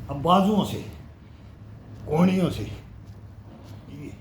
अब बाजुओं से, कोहनियों से, ये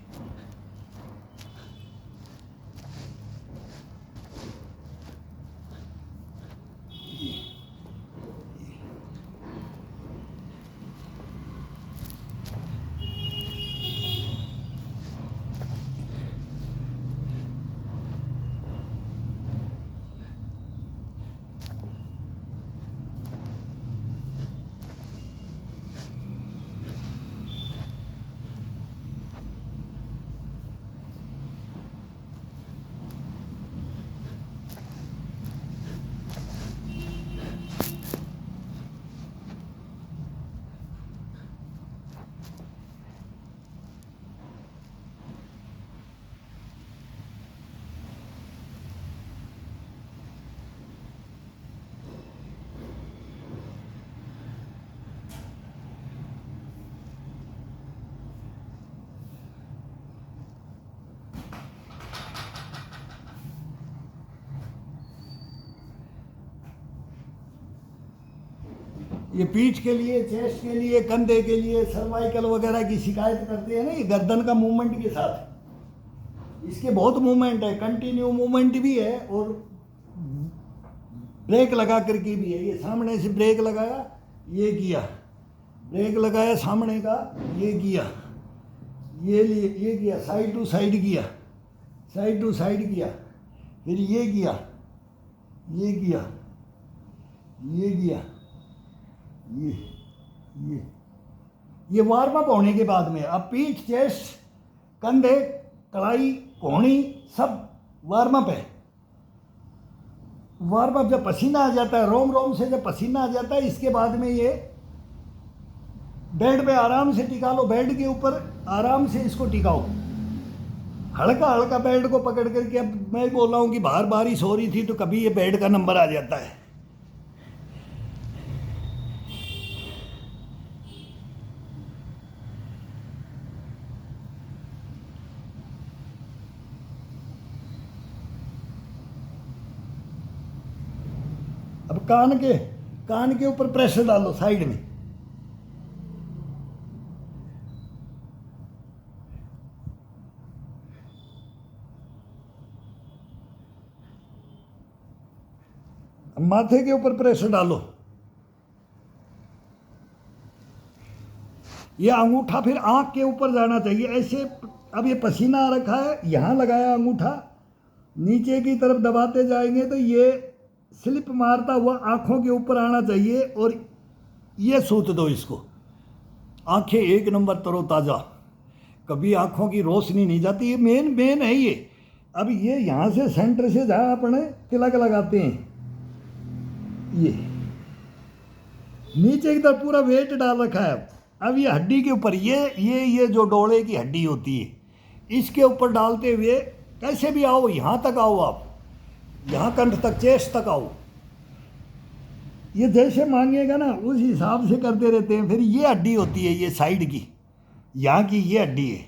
ये पीठ के लिए, चेस्ट के लिए, कंधे के लिए, सर्वाइकल वगैरह की शिकायत करते हैं ना, ये गर्दन का मूवमेंट के साथ, इसके बहुत मूवमेंट है, कंटिन्यू मूवमेंट भी है और ब्रेक लगा करके भी है। ये सामने से ब्रेक लगाया, ये किया, ब्रेक लगाया सामने का, ये किया, ये किया, साइड टू साइड किया, साइड टू साइड किया, फिर ये किया, ये किया, ये किया, ये वार्म अप होने के बाद में अब पीठ, चेस्ट, कंधे, कलाई, कोहनी सब वार्म अप है। वार्म अप जब पसीना आ जाता है, रोम रोम से जब पसीना आ जाता है, इसके बाद में ये बेड पे आराम से टिका लो, बेड के ऊपर आराम से इसको टिकाओ, हल्का हल्का बेड को पकड़ करके। अब मैं बोल रहा हूँ कि बाहर बारिश हो रही थी तो कभी ये बेड का नंबर आ जाता है। अब कान के ऊपर प्रेशर डालो साइड में, अब माथे के ऊपर प्रेशर डालो। ये अंगूठा फिर आंख के ऊपर जाना चाहिए ऐसे। अब ये पसीना आ रखा है, यहाँ लगाया अंगूठा, नीचे की तरफ दबाते जाएंगे तो ये स्लिप मारता हुआ आँखों के ऊपर आना चाहिए और ये सूत दो इसको। आँखें एक नंबर तरोताज़ा, कभी आँखों की रोशनी नहीं जाती। ये मेन है ये। अब ये यहाँ से सेंटर से जहाँ अपने तिलक लगाते हैं, ये नीचे की तरफ पूरा वेट डाल रखा है। अब ये हड्डी के ऊपर, ये जो डोले की हड्डी होती है, इसके ऊपर डालते हुए कैसे भी आओ, यहाँ तक आओ, आप यहाँ कंठ तक, चेस्ट तक आओ। ये जैसे मांगिएगा ना उस हिसाब से करते रहते हैं। फिर ये हड्डी होती है, ये साइड की, यहाँ की ये हड्डी है,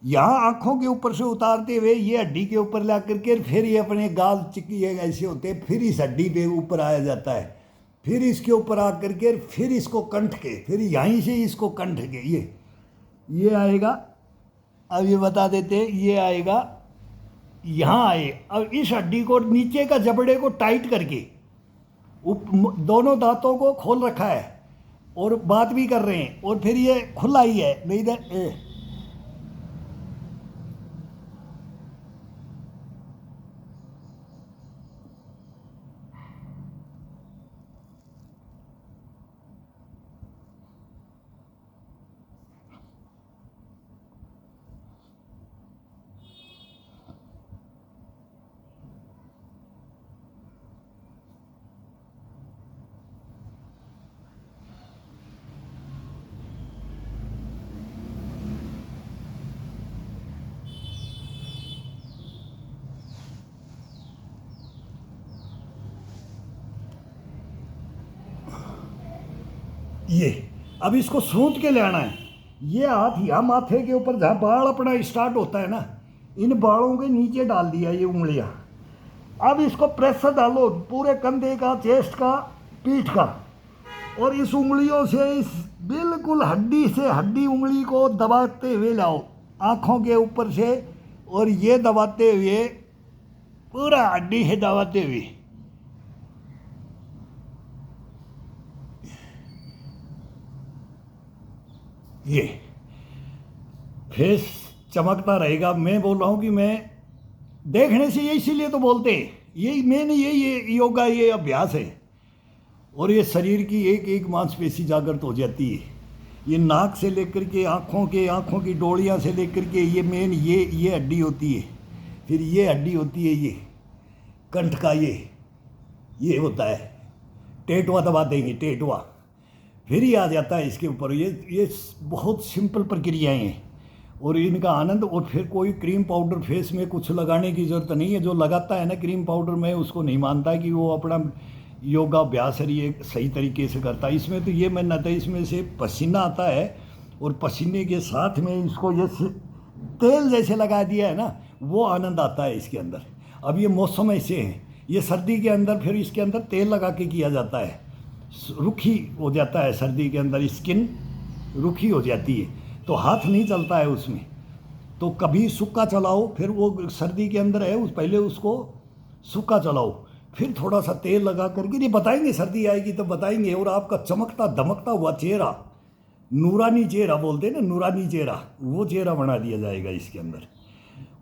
यहाँ आँखों के ऊपर से उतारते हुए ये हड्डी के ऊपर ला करके फिर ये अपने गाल चिक्की ऐसे होते हैं, फिर इस हड्डी पे ऊपर आया जाता है, फिर इसके ऊपर आ करके फिर इसको कंठ के, फिर यहीं से इसको कंठ के ये आएगा। अब ये बता देते हैं, ये आएगा यहाँ आए। अब इस हड्डी को, नीचे का जबड़े को टाइट करके दोनों दांतों को खोल रखा है और बात भी कर रहे हैं, और फिर ये खुला ही है, नहीं इधर ये। अब इसको सूंघ के ले आना है। ये हाथ यहाँ माथे के ऊपर जहाँ बाल अपना स्टार्ट होता है ना, इन बालों के नीचे डाल दिया ये उंगलियाँ। अब इसको प्रेशर डालो पूरे कंधे का, चेस्ट का, पीठ का, और इस उंगलियों से इस बिल्कुल हड्डी से हड्डी उंगली को दबाते हुए लाओ आँखों के ऊपर से, और ये दबाते हुए पूरा हड्डी से दबाते हुए ये फेस चमकता रहेगा। मैं बोल रहा हूँ कि मैं देखने से ये इसीलिए तो बोलते हैं, यही मेन ये योगा ये अभ्यास है। और ये शरीर की एक एक मांसपेशी जागृत हो जाती है। ये नाक से लेकर के आँखों की डोरियाँ से लेकर के ये मेन ये हड्डी होती है। फिर ये हड्डी होती है ये कंठ का ये होता है, टेटवा दबा देंगे टेटवा, फिर ही आ जाता है इसके ऊपर। ये बहुत सिंपल प्रक्रियाएं हैं और इनका आनंद। और फिर कोई क्रीम पाउडर फेस में कुछ लगाने की ज़रूरत नहीं है। जो लगाता है ना क्रीम पाउडर, मैं उसको नहीं मानता कि वो अपना योगाभ्यास है ये सही तरीके से करता है। इसमें तो ये मानता है, इसमें से पसीना आता है और पसीने के साथ में इसको ये तेल जैसे लगा दिया है ना, वो आनंद आता है इसके अंदर। अब ये मौसम ऐसे हैं, ये सर्दी के अंदर फिर इसके अंदर तेल लगा के किया जाता है, रुखी हो जाता है सर्दी के अंदर, स्किन रुखी हो जाती है तो हाथ नहीं चलता है उसमें। तो कभी सूखा चलाओ, फिर वो सर्दी के अंदर है पहले उसको सूखा चलाओ, फिर थोड़ा सा तेल लगा करके, नहीं बताएंगे सर्दी आएगी तो बताएंगे। और आपका चमकता दमकता हुआ चेहरा, नूरानी चेहरा बोलते हैं ना, नूरानी चेहरा, वो चेहरा बना दिया जाएगा इसके अंदर।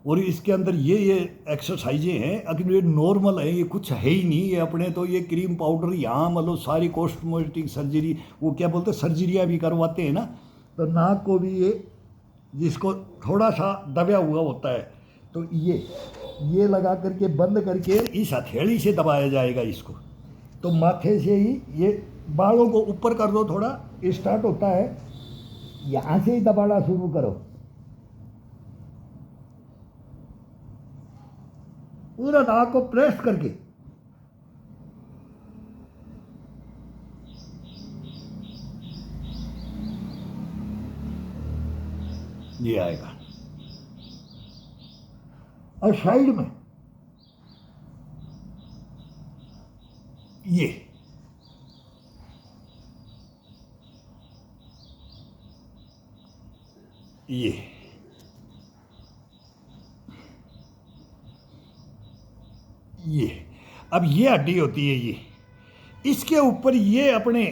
और इसके अंदर ये एक्सरसाइजें हैं, अगर ये नॉर्मल है, ये कुछ है ही नहीं, ये अपने तो ये क्रीम पाउडर यहाँ मतलब सारी कॉस्मेटिक सर्जरी, वो क्या बोलते हैं सर्जरियाँ भी करवाते हैं ना, तो नाक को भी ये जिसको थोड़ा सा दबा हुआ होता है तो ये लगा करके बंद करके इस हथेली से दबाया जाएगा इसको। तो माथे से ही ये बालों को ऊपर कर दो, थोड़ा स्टार्ट होता है यहाँ से ही दबाना शुरू करो, पूरा नाक को प्रेस करके। ये आएगा। और साइड में ये अब ये हड्डी होती है ये, इसके ऊपर ये अपने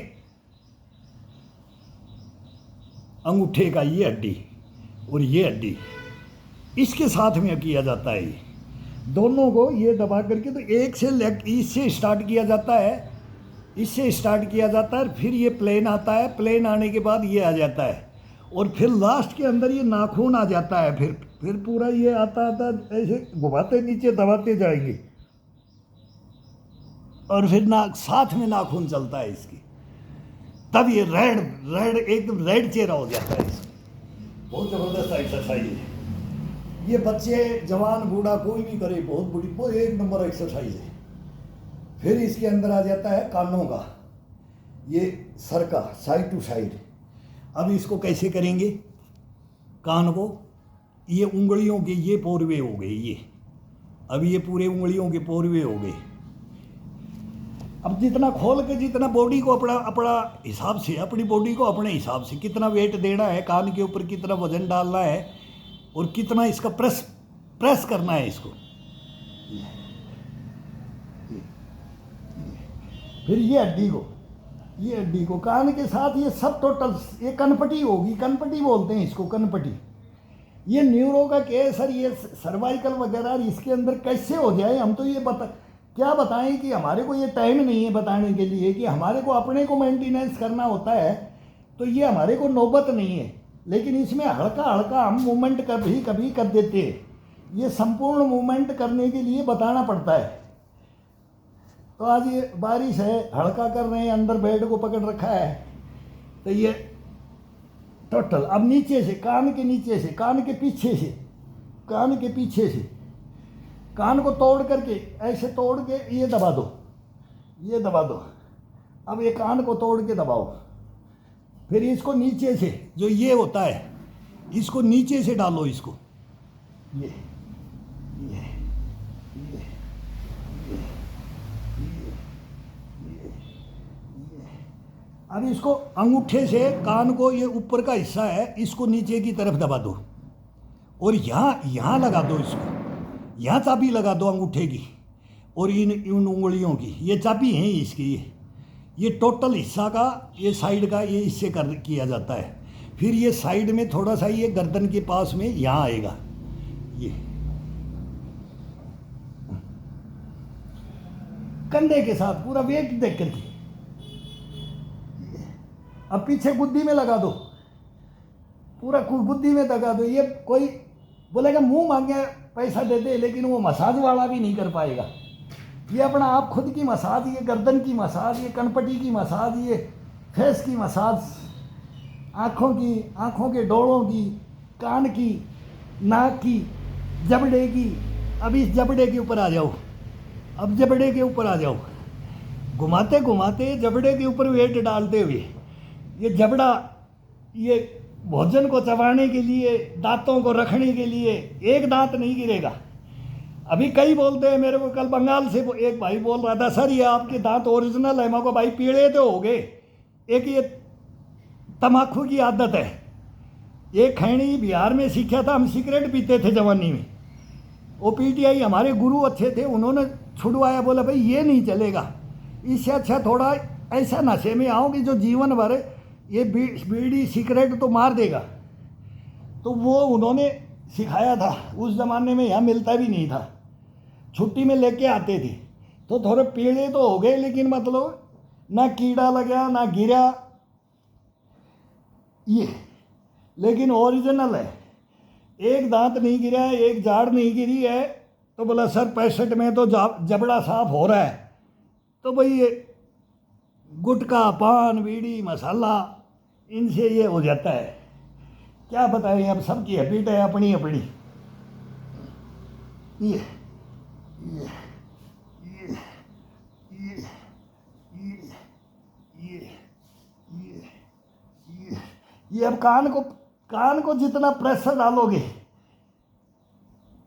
अंगूठे का ये हड्डी और ये हड्डी इसके साथ में किया जाता है। ये दोनों को ये दबा करके, तो एक से इससे स्टार्ट किया जाता है, इससे स्टार्ट किया जाता है, फिर ये प्लेन आता है, प्लेन आने के बाद ये आ जाता है, और फिर लास्ट के अंदर ये नाखून आ जाता है। फिर पूरा ये आता ऐसे घुमाते नीचे दबाते जाएंगे, और फिर साथ में नाखून चलता है इसकी, तब ये रेड एकदम रेड चेहरा हो जाता है इसका। बहुत ज़बरदस्त एक्सरसाइज है ये, बच्चे जवान बूढ़ा कोई भी करे, बहुत एक नंबर एक्सरसाइज है। फिर इसके अंदर आ जाता है कानों का, ये सर का साइड टू साइड। अब इसको कैसे करेंगे, कान को, ये उंगलियों के ये पोरवे हो गए, ये अब ये पूरे उंगलियों के पोरवे हो गए। अब जितना खोल के, जितना बॉडी को अपना हिसाब से, अपनी बॉडी को अपने हिसाब से कितना वेट देना है, कान के ऊपर कितना वजन डालना है और कितना इसका प्रेस करना है इसको। फिर ये हड्डी को कान के साथ ये सब टोटल, ये कनपटी होगी, कनपटी बोलते हैं इसको, कनपटी। ये न्यूरो का केस है, ये सर्वाइकल वगैरह इसके अंदर कैसे हो जाए, हम तो ये क्या बताएं कि हमारे को ये टाइम नहीं है बताने के लिए, कि हमारे को अपने को मेंटेनेंस करना होता है, तो ये हमारे को नौबत नहीं है। लेकिन इसमें हल्का हम मूवमेंट कभी कर देते हैं। ये संपूर्ण मूवमेंट करने के लिए बताना पड़ता है। तो आज ये बारिश है, हल्का कर रहे हैं, अंदर बेड को पकड़ रखा है, तो ये टोटल अब नीचे से, कान के नीचे से, कान के पीछे से कान को तोड़ करके, ऐसे तोड़ के ये दबा दो। अब ये कान को तोड़ के दबाओ। फिर इसको नीचे से, जो ये होता है, इसको नीचे से डालो, इसको ये अब इसको अंगूठे से कान को, ये ऊपर का हिस्सा है, इसको नीचे की तरफ दबा दो और यहाँ लगा दो इसको, यहाँ चाबी लगा दो अंगूठे की और इन उंगलियों की, ये चाबी है इसकी, ये टोटल हिस्सा का, ये साइड का, ये इससे किया जाता है। फिर ये साइड में थोड़ा सा ये गर्दन के पास में यहाँ आएगा, ये कंधे के साथ पूरा वेट देख करके। अब पीछे गुद्दी में लगा दो, पूरा गुद्दी में लगा दो। ये कोई बोलेगा मुंह मांगे पैसा दे दे, लेकिन वो मसाज वाला भी नहीं कर पाएगा। ये अपना आप खुद की मसाज, ये गर्दन की मसाज, ये कनपटी की मसाज, ये फेस की मसाज, आँखों की, आँखों के डोरों की, कान की, नाक की, जबड़े की। अब इस जबड़े के ऊपर आ जाओ, अब जबड़े के ऊपर आ जाओ, घुमाते घुमाते जबड़े के ऊपर वेट डालते हुए। ये जबड़ा, ये भोजन को चबाने के लिए, दांतों को रखने के लिए, एक दांत नहीं गिरेगा। अभी कई बोलते हैं मेरे को, कल बंगाल से एक भाई बोल रहा था, सर ये आपके दांत ओरिजिनल है। मैं को भाई पीले तो हो गए, एक ये तम्बाकू की आदत है। एक खैनी बिहार में सीखा था, हम सिगरेट पीते थे जवानी में। वो पीटीआई हमारे गुरु अच्छे थे, उन्होंने छुड़वाया, बोला भाई ये नहीं चलेगा, इससे अच्छा थोड़ा ऐसा नशे में आओ कि जो जीवन भर ये बीड़ी सिगरेट तो मार देगा। तो वो उन्होंने सिखाया था। उस ज़माने में यहाँ मिलता भी नहीं था, छुट्टी में लेके आते थे। तो थोड़े पीले तो हो गए, लेकिन मतलब ना कीड़ा लगा ना गिरा ये, लेकिन ओरिजिनल है। एक दांत नहीं गिरा है, एक जाड़ नहीं गिरी है। तो बोला सर 65 में तो जबड़ा साफ हो रहा है। तो भाई ये गुटखा, पान, बीड़ी, मसाला, इनसे ये हो जाता है। क्या बताएं, अब सबकी हैबिट है अपनी अपनी। ये ये ये ये ये ये ये ये अब कान को जितना प्रेशर डालोगे,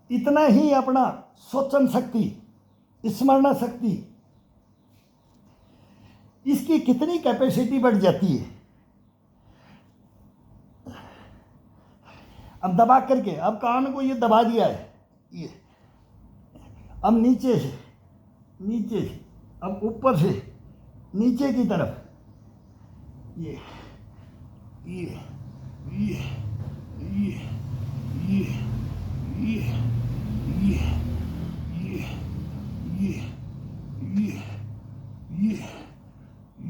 इतना ही अपना सोचन शक्ति, स्मरण शक्ति, इसकी कितनी कैपेसिटी बढ़ जाती है। अब दबा करके, अब कान को ये दबा दिया है, ये अब नीचे से, अब ऊपर से नीचे की तरफ, ये ये ये ये ये ये ये ये ये ये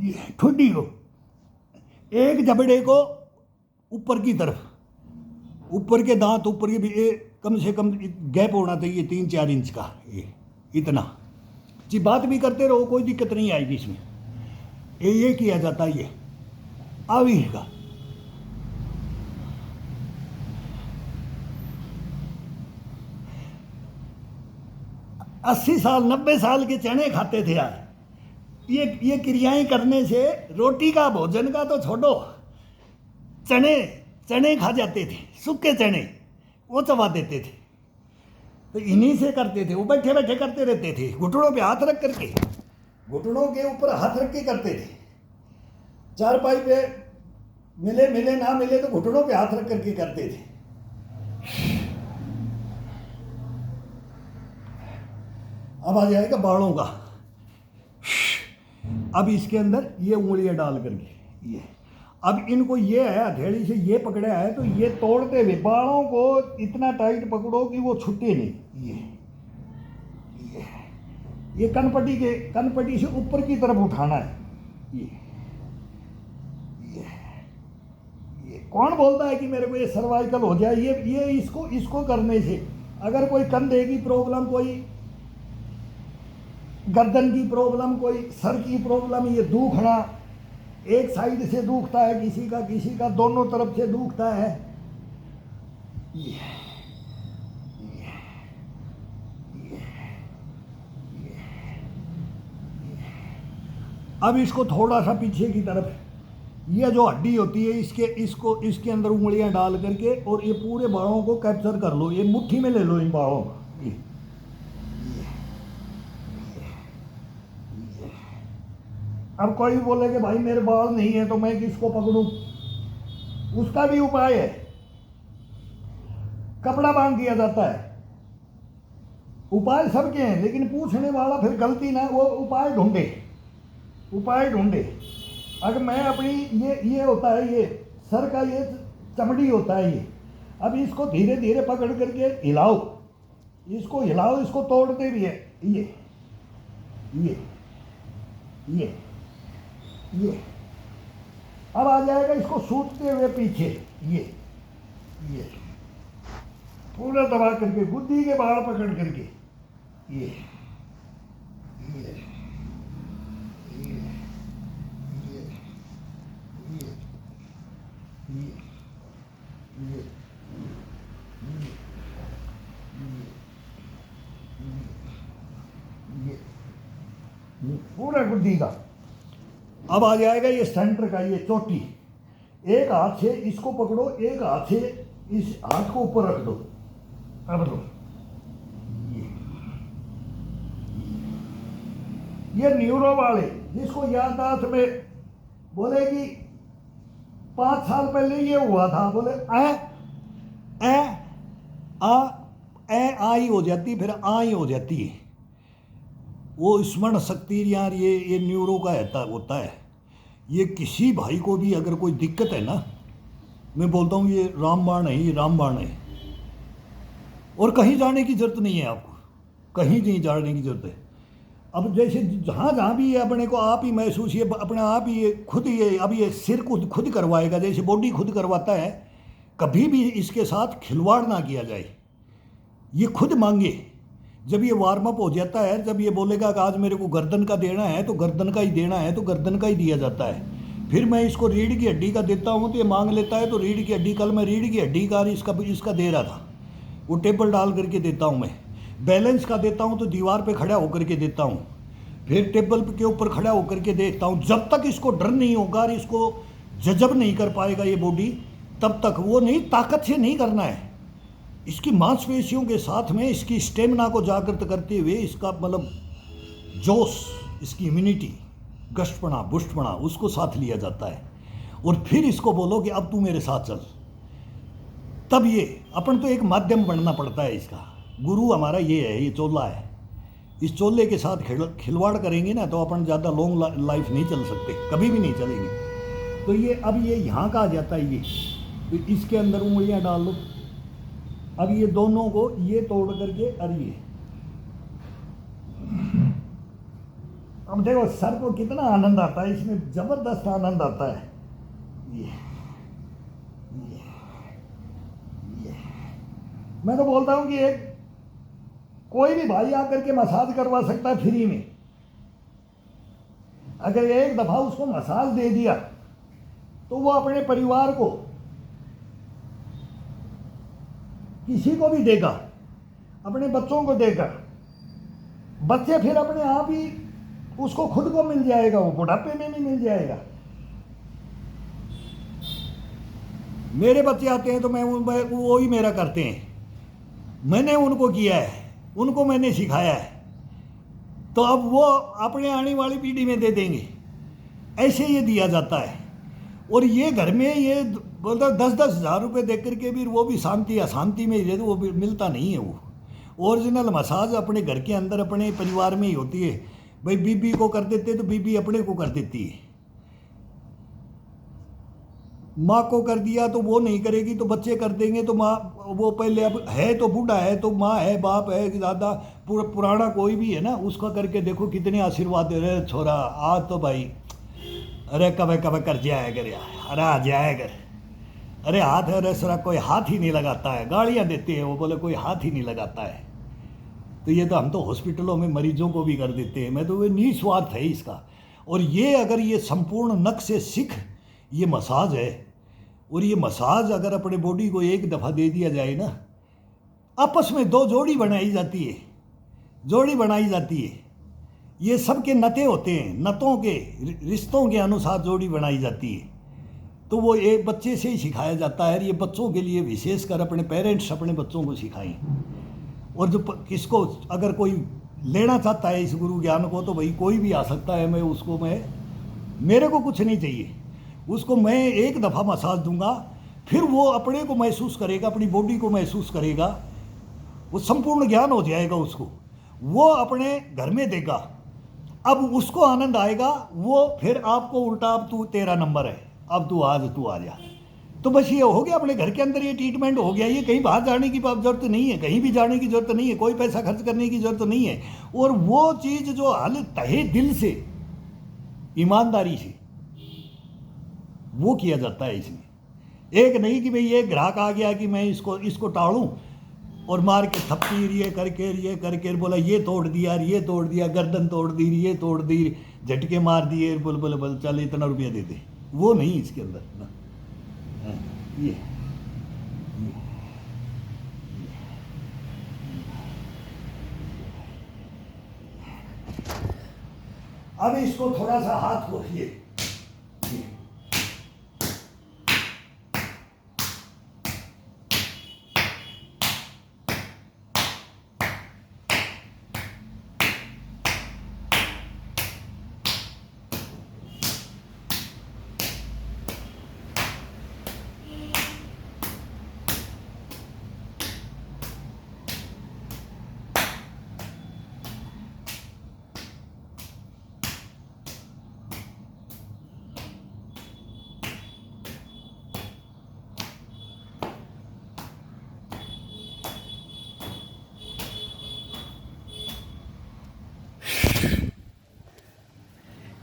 ये ठुड्डी को, एक जबड़े को ऊपर की तरफ, ऊपर के दांत ऊपर के भी कम से कम गैप होना चाहिए 3-4 इंच का, ये इतना जी। बात भी करते रहो, कोई दिक्कत नहीं आएगी इसमें। ये किया जाता है, ये आवी का। अस्सी साल 90 साल के चने खाते थे यार। ये क्रियाएं करने से रोटी का, भोजन का तो छोड़ो, चने खा जाते थे, सूखे चने वो चबा देते थे। तो इन्हीं से करते थे, वो बैठे बैठे करते रहते थे, घुटनों पे हाथ रख करके, घुटनों के ऊपर हाथ रख के करते थे। चारपाई पे मिले ना मिले तो घुटनों पे हाथ रख करके करते थे। अब आ जाएगा बालों का। अब इसके अंदर ये उंगलियां डाल करके, ये अब इनको, ये है हथेली से ये पकड़ा है, तो ये तोड़ते हुए बालों को इतना टाइट पकड़ो कि वो छूटे नहीं। ये कनपटी से ऊपर की तरफ उठाना है। ये कौन बोलता है कि मेरे को ये सर्वाइकल हो जाए। ये इसको करने से अगर कोई कंधे की प्रॉब्लम, कोई गर्दन की प्रॉब्लम, कोई सर की प्रॉब्लम, ये दुखना, एक साइड से दुखता है किसी का दोनों तरफ से दुखता है, अब इसको थोड़ा सा पीछे की तरफ, ये जो हड्डी होती है, इसके अंदर उंगलियां डाल करके और ये पूरे बालों को कैप्चर कर लो। ये मुट्ठी में ले लो इन बालों को। अब कोई बोले कि भाई मेरे बाल नहीं है तो मैं किसको पकड़ूं, उसका भी उपाय है, कपड़ा बांध दिया जाता है। उपाय सबके हैं, लेकिन पूछने वाला फिर गलती ना, वो उपाय ढूंढे, उपाय ढूंढे। अगर मैं अपनी ये होता है, ये सर का ये चमड़ी होता है ये, अब इसको धीरे धीरे पकड़ करके हिलाओ, इसको हिलाओ, इसको तोड़ते भी है, ये ये अब आ जाएगा, इसको सूखते हुए पीछे ये पूरा दबा करके बुद्धि के बाल पकड़ करके ये पूरा बुद्धि का। अब आ जाएगा ये सेंटर का, ये चोटी, एक हाथ से इसको पकड़ो, एक हाथ से इस हाथ को ऊपर रख दो। अब दो ये न्यूरो वाले, जिसको याददाश्त में बोले कि 5 साल पहले ये हुआ था, बोले आ ही हो जाती, फिर आ ही हो जाती है। वो स्मरण शक्ति यार ये न्यूरो का होता है। ये किसी भाई को भी अगर कोई दिक्कत है ना, मैं बोलता हूँ ये रामबाण है, ये रामबाण है। और कहीं जाने की जरूरत नहीं है आपको, कहीं नहीं जाने की जरूरत है। अब जैसे जहाँ जहाँ भी ये अपने को आप ही महसूस, ये अपने आप ही ये खुद, ये अब ये सिर खुद करवाएगा, जैसे बॉडी खुद करवाता है। कभी भी इसके साथ खिलवाड़ ना किया जाए, ये खुद मांगे। जब ये वार्म अप हो जाता है, जब ये बोलेगा कि आज मेरे को गर्दन का देना है तो गर्दन का ही देना है, तो गर्दन का ही दिया जाता है। फिर मैं इसको रीढ़ की हड्डी का देता हूँ तो ये मांग लेता है, तो रीढ़ की हड्डी, कल मैं रीढ़ की हड्डी का इसका दे रहा था, वो टेबल डाल करके देता हूँ मैं। बैलेंस का देता हूँ तो दीवार पे खड़ा होकर के देता हूँ, फिर टेबल के ऊपर खड़ा होकर के देखता हूँ। जब तक इसको डर नहीं होगा और इसको जजब नहीं कर पाएगा ये बॉडी, तब तक वो नहीं, ताकत से नहीं करना है। इसकी मांसपेशियों के साथ में इसकी स्टेमिना को जागृत करते हुए, इसका मतलब जोश, इसकी इम्यूनिटी, गश्तपना, बुष्टपना, उसको साथ लिया जाता है। और फिर इसको बोलो कि अब तू मेरे साथ चल। तब ये अपन तो एक माध्यम बनना पड़ता है इसका। गुरु हमारा ये है, ये चोला है। इस चोले के साथ खिलवाड़ करेंगे ना तो अपन ज़्यादा लॉन्ग लाइफ नहीं चल सकते, कभी भी नहीं चलेंगे। तो ये अब ये यहाँ का आ जाता है, ये तो इसके अंदर उंगलियाँ डाल लो। अब ये दोनों को ये तोड़ करके, और ये अब देखो सर को कितना आनंद आता है, इसमें जबरदस्त आनंद आता है। ये मैं तो बोलता हूँ कि एक कोई भी भाई आकर के मसाज करवा सकता है फ्री में। अगर एक दफा उसको मसाज दे दिया तो वो अपने परिवार को, किसी को भी देगा, अपने बच्चों को देगा। बच्चे फिर अपने आप ही उसको खुद को मिल जाएगा, वो बुढ़ापे में भी मिल जाएगा। मेरे बच्चे आते हैं तो मैं वो ही मेरा करते हैं, मैंने उनको किया है, उनको मैंने सिखाया है, तो अब वो अपने आने वाली पीढ़ी में दे देंगे। ऐसे ये दिया जाता है। और ये घर में ये बोलता 10-10 हज़ार रुपये दे करके भी वो भी शांति अशांति में ही, वो भी मिलता नहीं है। वो ओरिजिनल मसाज अपने घर के अंदर, अपने परिवार में ही होती है। भाई बीबी को कर देते तो बीबी अपने को कर देती है, माँ को कर दिया तो वो नहीं करेगी तो बच्चे कर देंगे। तो माँ वो पहले, अब है तो बूढ़ा है तो माँ है, बाप है, दादा, पुराना कोई भी है ना, उसका करके देखो कितने आशीर्वाद दे रहे। छोरा आज तो भाई, अरे कब कर जाया कर यार, अरे आ जाया कर, अरे हाथ है, अरे सरा कोई हाथ ही नहीं लगाता है। गालियाँ देते हैं वो, बोले कोई हाथ ही नहीं लगाता है। तो ये तो हम तो हॉस्पिटलों में मरीजों को भी कर देते हैं। मैं तो वो निस्वार्थ है इसका। और ये अगर ये संपूर्ण नक से सिख ये मसाज है, और ये मसाज अगर अपने बॉडी को एक दफ़ा दे दिया जाए ना, आपस में 2 जोड़ी बनाई जाती है, जोड़ी बनाई जाती है। ये सब के नते होते हैं, नतों के रिश्तों के अनुसार जोड़ी बनाई जाती है। तो वो एक बच्चे से ही सिखाया जाता है। ये बच्चों के लिए विशेषकर अपने पेरेंट्स अपने बच्चों को सिखाएं। और जो किसको अगर कोई लेना चाहता है इस गुरु ज्ञान को, तो भाई कोई भी आ सकता है, मैं उसको मैं मेरे को कुछ नहीं चाहिए, उसको मैं एक दफ़ा मसाज दूंगा, फिर वो अपने को महसूस करेगा, अपनी बॉडी को महसूस करेगा, वो संपूर्ण ज्ञान हो जाएगा उसको, वो अपने घर में देगा। अब उसको आनंद आएगा, वो फिर आपको उल्टा, अब तू तेरा नंबर है, अब तू आ जा। तो बस ये हो गया, अपने घर के अंदर ये ट्रीटमेंट हो गया। ये कहीं बाहर जाने की जरूरत नहीं है, कहीं भी जाने की जरूरत नहीं है, कोई पैसा खर्च करने की जरूरत नहीं है। और वो चीज़ जो हाल तहे दिल से, ईमानदारी से वो किया जाता है इसमें। एक नहीं कि भाई ये ग्राहक आ गया कि मैं इसको टाड़ूं और मार के थप्पी ये करके बोला ये तोड़ दिया, ये तोड़ दिया, गर्दन तोड़ दी, ये तोड़ दी, झटके मार दिए, बोल चल इतना रुपया दे दे, वो नहीं इसके अंदर ना। ये अब इसको थोड़ा सा हाथ को ये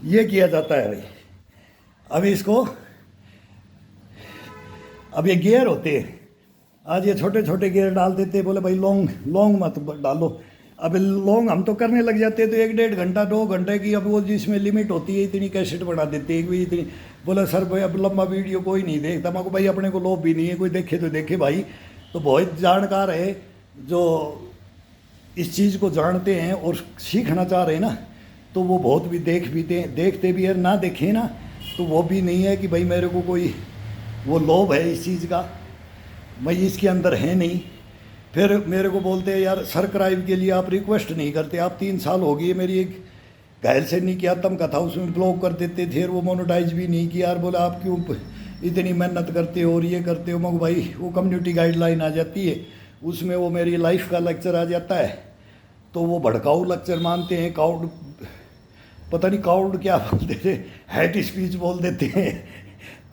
ये किया जाता है भाई। अब इसको, अब ये गियर होते हैं, आज ये छोटे छोटे गियर डाल देते, बोले भाई लॉन्ग मत डालो। अब लॉन्ग हम तो करने लग जाते हैं तो 1-1.5 घंटा 2 घंटे की, अब वो जिसमें लिमिट होती है इतनी कैसेट बना देते हैं कि इतनी। बोला सर भाई अब लंबा वीडियो कोई नहीं देखता। मैं को भाई अपने को लोभ भी नहीं है, कोई देखे तो देखे भाई। तो बहुत जानकार है जो इस चीज़ को जानते हैं और सीखना चाह रहे हैं ना, तो वो बहुत भी देखते भी है, ना देखें ना तो वो भी नहीं है कि भाई मेरे को कोई वो लोभ है इस चीज़ का, मैं इसके अंदर है नहीं। फिर मेरे को बोलते हैं यार सब्सक्राइब के लिए आप रिक्वेस्ट नहीं करते, आप 3 साल हो गए मेरी एक घायल से नहीं किया, तम कथा उसमें ब्लॉक कर देते थे, वो मोनेटाइज भी नहीं किया। यार बोला आप क्यों इतनी मेहनत करते हो और ये करते हो। मगर भाई वो कम्युनिटी गाइडलाइन आ जाती है, उसमें वो मेरी लाइफ का लेक्चर आ जाता है, तो वो भड़काऊ लेक्चर मानते हैं, काउड पता नहीं काउड क्या बोलते थे, हेट स्पीच बोल देते हैं।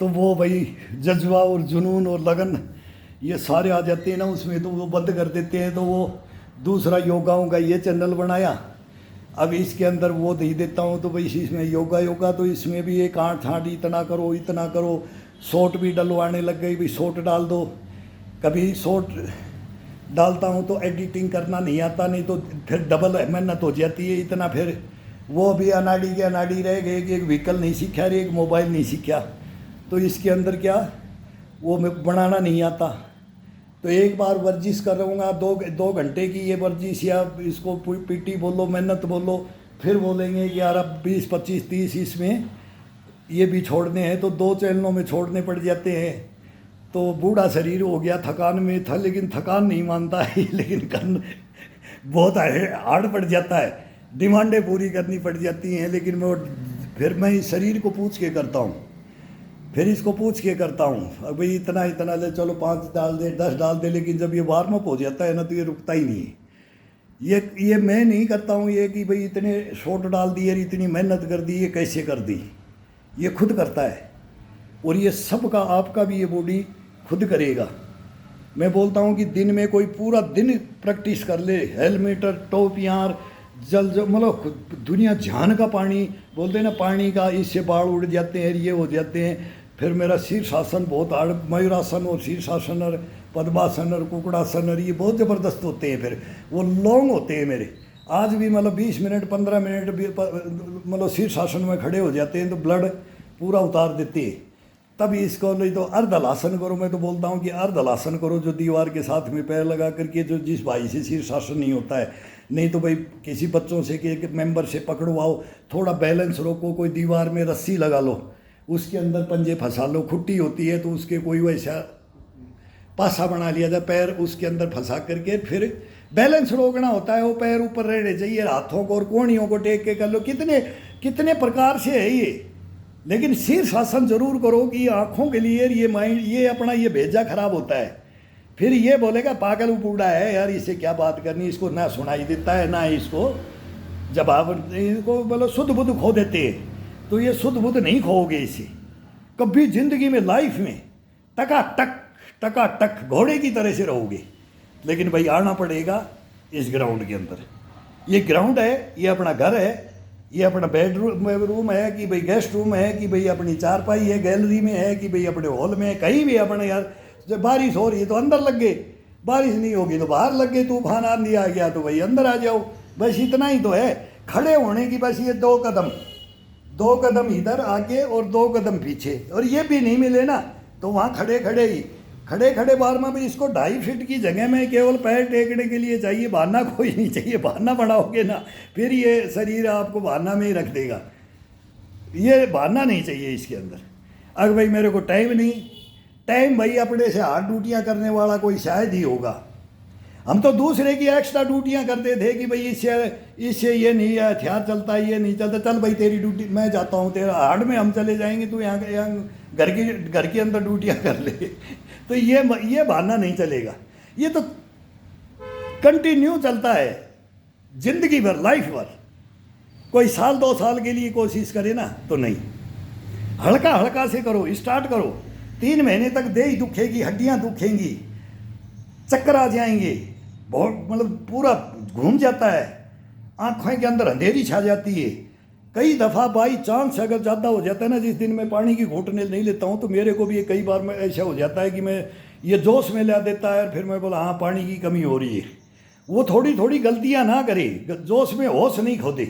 तो वो भाई जज्बा और जुनून और लगन ये सारे आ जाते हैं ना उसमें, तो वो बंद कर देते हैं। तो वो दूसरा योगाओं का ये चैनल बनाया, अब इसके अंदर वो दे देता हूँ। तो भाई इसमें योगा तो इसमें भी एक 8 इतना करो, शॉर्ट भी डलवाने लग गई, भाई शॉर्ट डाल दो। कभी शॉर्ट डालता हूँ तो एडिटिंग करना नहीं आता, नहीं तो फिर डबल मेहनत हो जाती है इतना। फिर वो भी अनाड़ी के अनाड़ी रह गए कि एक व्हीकल नहीं सीखा, एक मोबाइल नहीं सीखा, तो इसके अंदर क्या वो बनाना नहीं आता। तो एक बार वर्जिश कर रहूँगा 2 घंटे की ये वर्जिश, या इसको पीटी बोलो, मेहनत बोलो, फिर बोलेंगे कि यार अब 20, 25, 30 इसमें ये भी छोड़ने हैं, तो 2 चैनलों में छोड़ने पड़ जाते हैं। तो बूढ़ा शरीर हो गया, थकान में था, लेकिन थकान नहीं मानता है, लेकिन करना बहुत हार्ड पड़ जाता है, डिमांडें पूरी करनी पड़ जाती हैं। लेकिन फिर मैं इस शरीर को पूछ के करता हूँ, फिर इसको पूछ के करता हूँ, अब भाई इतना ले, चलो 5 डाल दे, 10 डाल दे। लेकिन जब ये वार्म अप हो जाता है ना तो ये रुकता ही नहीं है। ये मैं नहीं करता हूँ ये कि भाई इतने शॉट डाल दिए, इतनी मेहनत कर दी, ये कैसे कर दी, ये खुद करता है। और ये सबका आपका भी ये बॉडी खुद करेगा। मैं बोलता हूँ कि दिन में कोई पूरा दिन प्रैक्टिस कर ले, हेलमेटर, टोपियाँ, जल मतलब दुनिया जहान का पानी बोलते हैं ना, पानी का, इससे बाढ़ उड़ जाते हैं, ये हो जाते हैं। फिर मेरा शीर्षासन बहुत हार्ड, मयूरासन और शीर्षासन और पद्मासन और कुकड़ासन और ये बहुत ज़बरदस्त होते हैं। फिर वो लॉन्ग होते हैं मेरे, आज भी मतलब 20 मिनट 15 मिनट भी मतलब शीर्षासन में खड़े हो जाते हैं तो ब्लड पूरा उतार देते हैं। तभी इसको नहीं तो अर्धलासन करो, मैं तो बोलता हूँ कि अर्धलासन करो, जो दीवार के साथ में पैर लगा करके, जो जिस भाई से शीर्षासन नहीं होता है, नहीं तो भाई किसी बच्चों से कि एक मेंबर से पकड़वाओ, थोड़ा बैलेंस रोको, कोई दीवार में रस्सी लगा लो, उसके अंदर पंजे फंसा लो, खुट्टी होती है तो उसके कोई वैसा पासा बना लिया जाए, पैर उसके अंदर फंसा करके फिर बैलेंस रोकना होता है। वो पैर ऊपर रहने चाहिए, हाथों को और कोहनियों को टेक के कर लो। कितने प्रकार से है लेकिन शीर्षासन जरूर करो कि आँखों के लिए ये माइंड, ये अपना ये भेजा खराब होता है। फिर ये बोलेगा पागल उपूड़ा है यार, इससे क्या बात करनी, इसको ना सुनाई देता है ना इसको जवाब, इनको बोलो शुद्ध बुद्ध खो देते हैं। तो ये शुद्ध बुद्ध नहीं खोओगे इसे कभी ज़िंदगी में, लाइफ में टका टक घोड़े की तरह से रहोगे। लेकिन भाई आना पड़ेगा इस ग्राउंड के अंदर। ये ग्राउंड है, ये अपना घर है, ये अपना बेडरूम है कि भाई गेस्ट रूम है कि भाई अपनी चारपाई है, गैलरी में है कि भाई अपने हॉल में है, कहीं भी अपने यार। जब बारिश हो रही है तो अंदर लग गए, बारिश नहीं होगी तो बाहर लग गए, तूफान आंधी आ गया तो भाई अंदर आ जाओ। बस इतना ही तो है खड़े होने की, बस ये 2 कदम इधर आगे और 2 कदम पीछे। और ये भी नहीं मिले ना तो वहाँ खड़े खड़े बार में भी इसको 2.5 फीट की जगह में केवल पैर टेकने के लिए चाहिए, बहाना कोई नहीं चाहिए। बहाना बढ़ाओगे ना फिर ये शरीर आपको बहाना में ही रख देगा। ये बहाना नहीं चाहिए इसके अंदर। अगर भाई मेरे को टाइम नहीं, टाइम भाई अपने से 8 ड्यूटियाँ करने वाला कोई शायद ही होगा। हम तो दूसरे की एक्स्ट्रा ड्यूटियाँ करते थे कि भाई इससे ये नहीं है, हथियार चलता है, ये नहीं चलता, चल भाई तेरी ड्यूटी मैं जाता हूँ, तेरा हार्ड में हम चले जाएंगे, तू यहाँ घर के अंदर ड्यूटियाँ कर ले। तो ये बहाना नहीं चलेगा। ये तो कंटिन्यू चलता है जिंदगी भर, लाइफ भर। कोई साल 2 साल के लिए कोशिश करे ना तो नहीं, हल्का से करो, स्टार्ट करो। 3 महीने तक देह दुखेगी, हड्डियाँ दुखेंगी, चक्कर आ जाएंगे, बहुत मतलब पूरा घूम जाता है, आँखों के अंदर अंधेरी छा जाती है। कई दफ़ा बाई चांस अगर ज़्यादा हो जाता है ना, जिस दिन मैं पानी की घूंट नहीं लेता हूँ तो मेरे को भी कई बार में ऐसा हो जाता है कि मैं ये जोश में ला देता है, फिर मैं बोला हाँ पानी की कमी हो रही है। वो थोड़ी गलतियाँ ना करे, जोश में होश नहीं खो दे।